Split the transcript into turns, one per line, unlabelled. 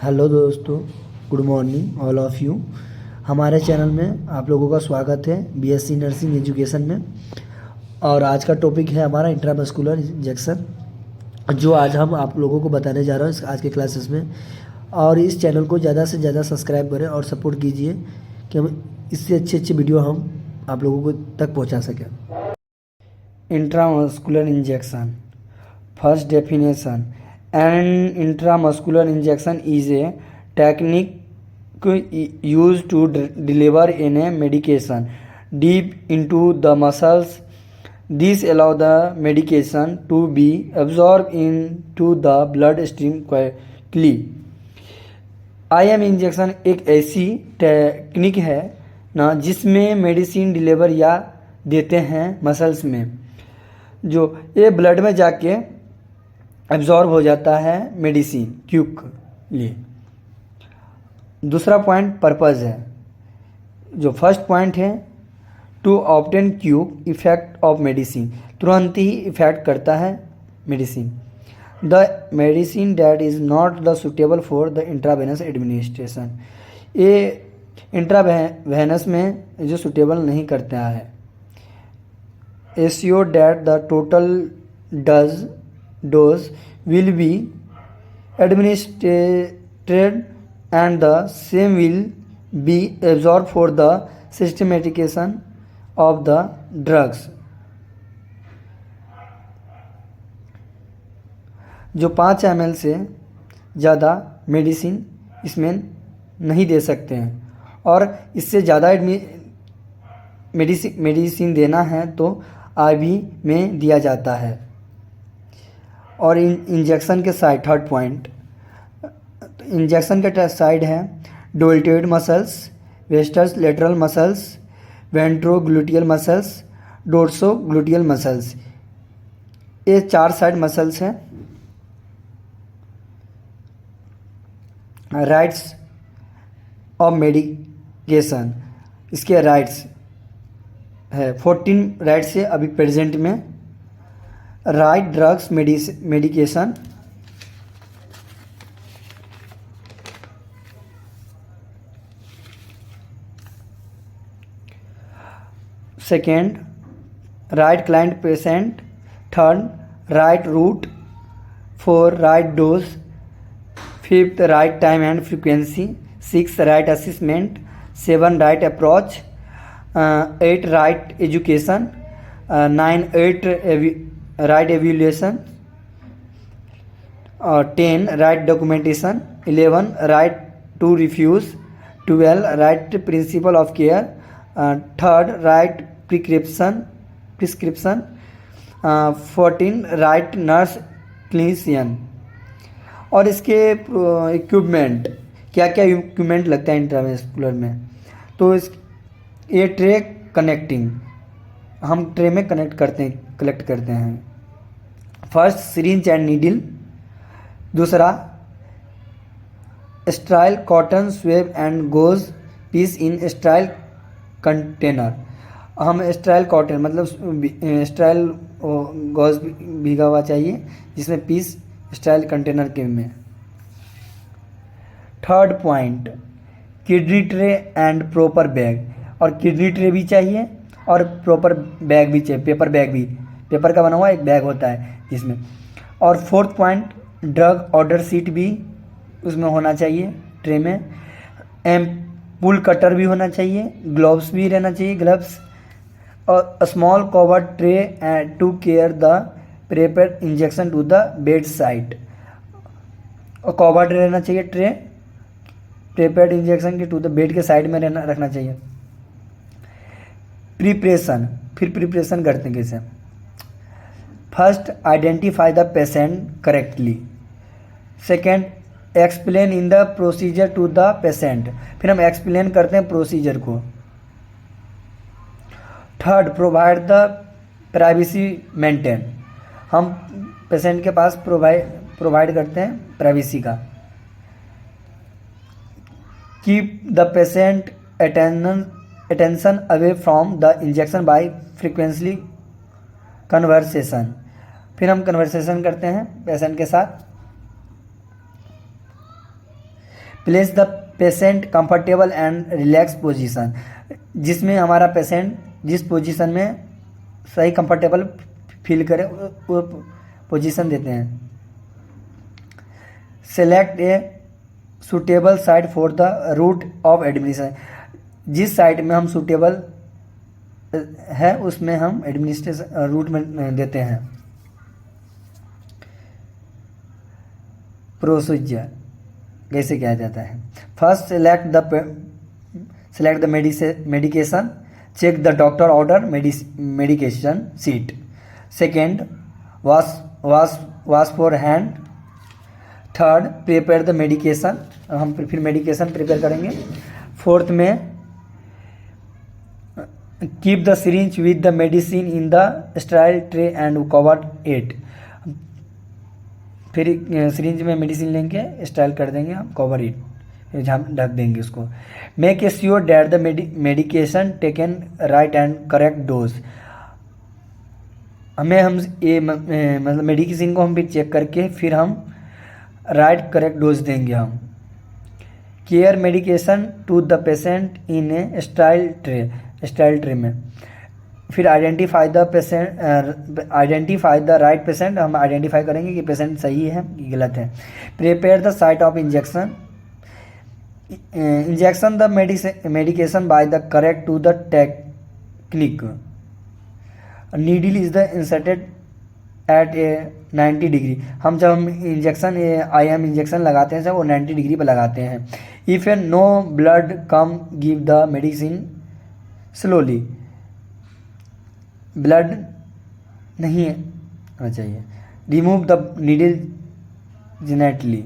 Hello दोस्तों, good morning all of you. हमारे channel में आप लोगों का स्वागत है बीएससी नर्सिंग एजुकेशन में। और आज का टॉपिक है हमारा इंट्रामस्कुलर इंजेक्शन, जो आज हम आप लोगों को बताने जा रहे हैं आज के क्लासेस में। और इस चैनल को ज़्यादा से ज़्यादा सब्सक्राइब करें और सपोर्ट कीजिए कि हम इससे अच्छे अच्छे वीडियो हम आप लोगों को तक पहुंचा सकें। Intramuscular injection. First definition: an intramuscular injection is a technique used to deliver a medication deep into the muscles. This allows the medication to be absorbed into the bloodstream quickly. IM injection एक ऐसी technique है ना जिसमें medicine deliver या देते हैं muscles में, जो ये ब्लड में जाके एब्जॉर्ब हो जाता है मेडिसिन क्विकली। दूसरा पॉइंट पर्पज़ है। जो फर्स्ट पॉइंट है, to obtain quick effect of medicine, तुरंत ही इफेक्ट करता है medicine. The medicine that is not the suitable for the intravenous administration, ये इंट्रावेनस में जो सुटेबल नहीं करता है। Assure that the total dose will be administered and the same will be absorbed for the systematication of the drugs. जो 5 ml से ज़्यादा medicine इसमें नहीं दे सकते हैं, और इससे ज़्यादा मेडिसिन देना है तो IV में दिया जाता है। और इंजेक्शन के साइड, थर्ड पॉइंट, इंजेक्शन के साइड है deltoid muscles, vastus lateral muscles, ventrogluteal muscles, dorsogluteal muscles. ये 4 साइड मसल्स हैं। राइट्स ऑफ मेडिकेशन, इसके राइट्स है 14 राइट्स है अभी प्रेजेंट में। Right drugs medication, second right client patient, third right route, four right dose, fifth right time and frequency, six right assessment, seven right approach, eight right education, nine right evaluation, और 10 right documentation, 11 right to refuse, 12 right principle of care, third right prescription, 14 right nurse clinician. और इसके equipment, क्या क्या equipment लगता है intravascular में, तो ये ट्रे कनेक्टिंग, हम ट्रे में कलेक्ट करते हैं। फर्स्ट सिरिंज एंड नीडल, दूसरा sterile cotton swab and gauze piece in sterile container. हम स्टाइल कॉटन मतलब स्टाइल गॉज भीगा हुआ चाहिए, जिसमें पीस स्टाइल कंटेनर के में। Third point, kidney tray and proper bag, और किडनी ट्रे भी चाहिए और प्रॉपर बैग भी चाहिए, पेपर बैग भी, पेपर का बना हुआ एक बैग होता है जिसमें। और fourth point, drug order seat भी उसमें होना चाहिए ट्रे में। एम्पुल कटर भी होना चाहिए, ग्लव्स भी रहना चाहिए, ग्लव्स, और small cover tray to care the prepared injection to the bed side, और कवर्ड रहना चाहिए ट्रे प्रेपेड इंजेक्शन के टू द बेड के साइड में रखना चाहिए। प्रिपरेशन, फिर प्रिपरेशन करते हैं कैसे। First, identify the patient correctly. Second, explain in the procedure to the patient, फिर हम एक्सप्लेन करते हैं प्रोसीजर को। Third, provide the privacy maintain, हम पेशेंट के पास प्रोवाइड करते हैं प्राइवेसी का। Keep the patient attention away from the injection by frequently conversation, फिर हम कन्वर्सेशन करते हैं पेशेंट के साथ। Place the patient comfortable and relax position, जिसमें हमारा पेशेंट जिस पोजीशन में सही कंफर्टेबल फील करे वो पोजीशन देते हैं। Select a suitable site for the route of administration, जिस साइट में हम सुटेबल है उसमें हम एडमिनिस्ट्रेशन रूट में देते हैं। प्रोसीजर कैसे किया जाता है? First select the medication, check the doctor order medication sheet. Second, wash for hand. Third, prepare the medication, हम फिर मेडिकेशन प्रिपेयर करेंगे। फोर्थ में keep the syringe with the medicine in the sterile tray and cover it, फिर syringe में medicine लेंगे, sterile कर देंगे हम, कवर इट, हम ढक देंगे उसको। Make a sure that the medication taken right and correct dose, हमें हम ये मतलब मेडिसिन को हम भी चेक करके फिर हम राइट करेक्ट डोज देंगे हम। Care medication to the patient in a sterile tray में, फिर आइडेंटिफाई द राइट पेशेंट, हम आइडेंटिफाई करेंगे कि पेशेंट सही है कि गलत है। Prepare the site of injection the medication by the correct to the technique. Needle is the inserted at a 90 degree, हम जब हम इंजेक्शन IM इंजेक्शन लगाते हैं जब वो 90 डिग्री पर लगाते हैं। If a no blood come give the medicine slowly, blood नहीं होना चाहिए। Remove the needle जेनेटली,